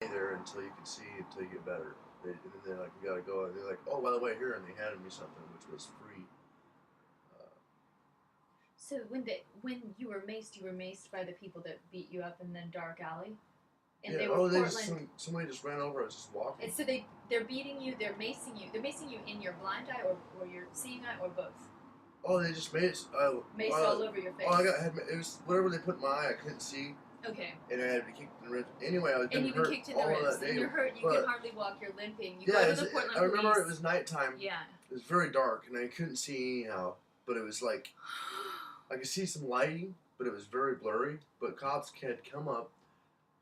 there until you can see until you get better. And then they're like, you gotta go. And they're like, oh, by the way, here, and they handed me something which was free. Uh, So when you were maced by the people that beat you up in the dark alley, and yeah. they were Oh, Portland. somebody just ran over. I was just walking. And so they're beating you, they're macing you in your blind eye or your seeing eye or both. Oh, they just made it. Maced all over your face. Oh, it was whatever they put in my eye. I couldn't see. Okay. And I had to be kicked in the ribs. Anyway, I was and you've been kicked in the ribs, and you're hurt. You can hardly walk. You're limping. You go to the Portland I remember police. it was nighttime. Yeah. It was very dark, and I couldn't see anyhow. But it was like I could see some lighting, but it was very blurry. But cops had come up.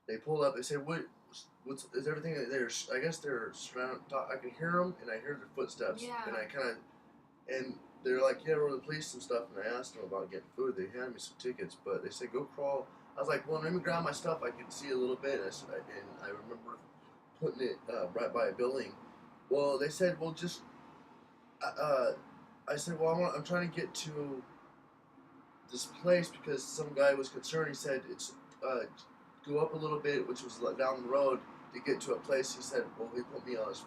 They pulled up. They said, "What's is everything?" I guess they're surrounded. I can hear them, and I hear their footsteps. Yeah. And I kind of, and they're like, "Yeah, we're the police and stuff." And I asked them about getting food. They handed me some tickets, but they said, "Go crawl." I was like, "Well, let me grab my stuff. I can see a little bit." And I remember putting it right by a building. Well, they said, "Well, just." I said, "Well, I'm trying to get to this place because some guy was concerned. He said it's go up a little bit, which was down the road to get to a place." He said, "Well, he put me on his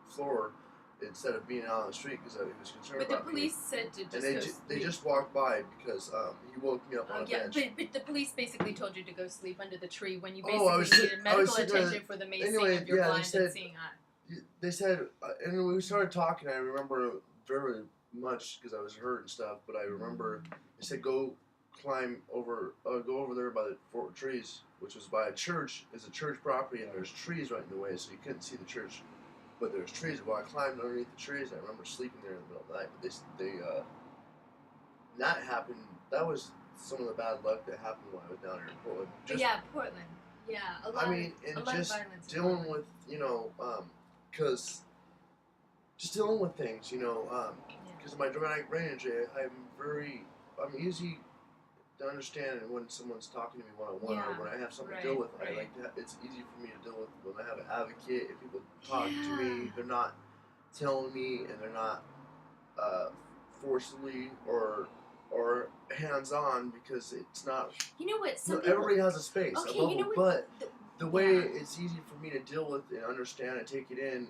floor instead of being out on the street because he was concerned about me." But the police said to just and they just walked by because he woke me up on a bench. But the police basically told you to go sleep under the tree when you Oh, basically needed medical attention for the macing of your blind and seeing eye. They said, and when we started talking, I remember very much because I was hurt and stuff. But I remember they said, "Go climb over, go over there by the four trees," which was by a church. It's a church property, and there's trees right in the way, so you couldn't see the church. But there's trees. Well, I climbed underneath the trees. I remember sleeping there in the middle of the night. But that happened. That was some of the bad luck that happened when I was down here in Portland. Portland. Yeah, a lot. And just of violence dealing with, because just dealing with things, because of my dramatic brain injury, I'm easy to understand when someone's talking to me one-on-one or when I have something to deal with. Right. It's easy for me to deal with when I have an advocate. If people talk to me, they're not telling me and they're not forcibly or hands-on because it's not. You know what? Everybody has a space. Okay, you know what? The way it's easy for me to deal with and understand and take it in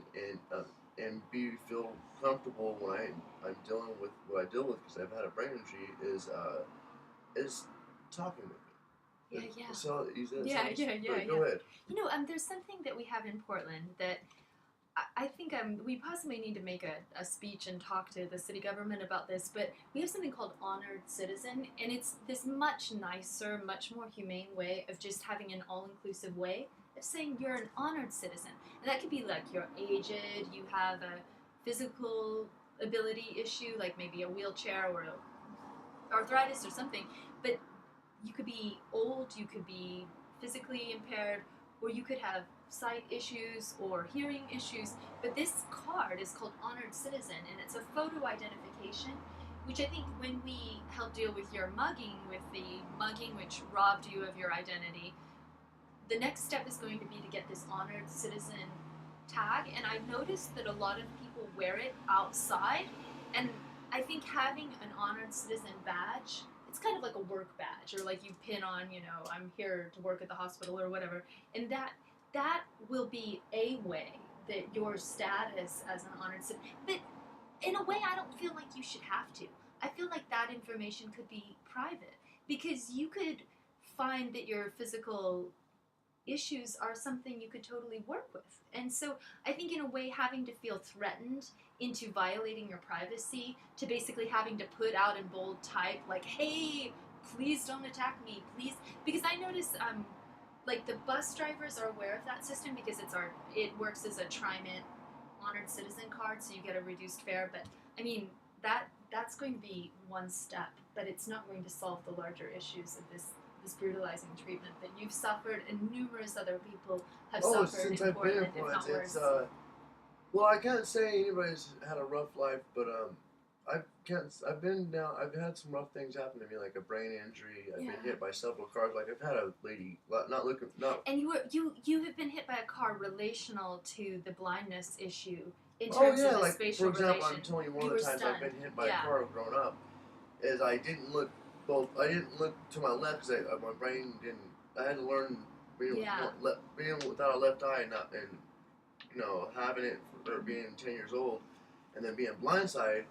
and feel comfortable when I'm dealing with what I deal with because I've had a brain injury is talking with me. Yeah. So yeah. Go ahead. There's something that we have in Portland that I think we possibly need to make a speech and talk to the city government about this, but we have something called Honored Citizen, and it's this much nicer, much more humane way of just having an all-inclusive way of saying you're an honored citizen. And that could be like you're aged, you have a physical ability issue, like maybe a wheelchair or arthritis or something, but you could be old, you could be physically impaired, or you could have sight issues or hearing issues, but this card is called Honored Citizen, and it's a photo identification, which I think when we help deal with your mugging, with the mugging which robbed you of your identity, the next step is going to be to get this Honored Citizen tag, and I've noticed that a lot of people wear it outside, and I think having an Honored Citizen badge, it's kind of like a work badge, or like you pin on, I'm here to work at the hospital or whatever, and that will be a way that your status as an honored citizen, but in a way I don't feel like you should have to. I feel like that information could be private, because you could find that your physical issues are something you could totally work with. And so I think in a way having to feel threatened into violating your privacy, to basically having to put out in bold type, like, hey, please don't attack me, please, because I notice like the bus drivers are aware of that system because it works as a TriMet Honored Citizen card, so you get a reduced fare. But I mean that's going to be one step, but it's not going to solve the larger issues of this brutalizing treatment that you've suffered and numerous other people have suffered since in I've been in Portland, it's well, I can't say anybody's had a rough life, but I've had some rough things happen to me, like a brain injury. I've been hit by several cars. Like I've had a lady And you have been hit by a car relational to the blindness issue in Oh terms yeah, of the like spatial for example, relation. I'm telling you one You of the were times stunned. I've been hit by a car growing up is I didn't look to my left because my brain didn't. I had to learn being Yeah. being without a left eye and not and having it or being 10 years old, and then being blindsided.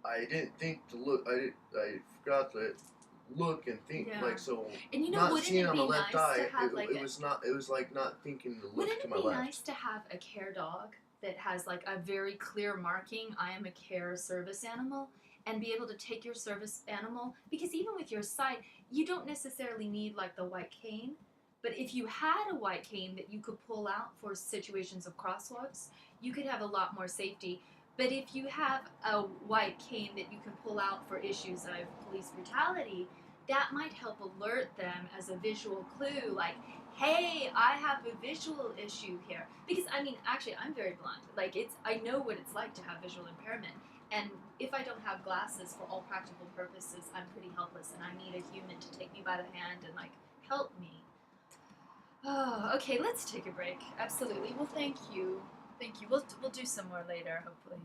I didn't think to look. I forgot to look and think Yeah. like so. And Not wouldn't seeing it on be the left nice eye, to have like it was not. It was like not thinking to look wouldn't to it my be left. nice to have a care dog that has like a very clear marking, I am a care service animal, and be able to take your service animal, because even with your sight, you don't necessarily need like the white cane, but if you had a white cane that you could pull out for situations of crosswalks, you could have a lot more safety. But if you have a white cane that you can pull out for issues of police brutality, that might help alert them as a visual clue, like, hey, I have a visual issue here. Because I mean, actually, I'm very blind. Like, I know what it's like to have visual impairment. And if I don't have glasses for all practical purposes, I'm pretty helpless, and I need a human to take me by the hand and like help me. Oh, okay. Let's take a break. Absolutely. Well, thank you. Thank you. We'll do some more later, hopefully.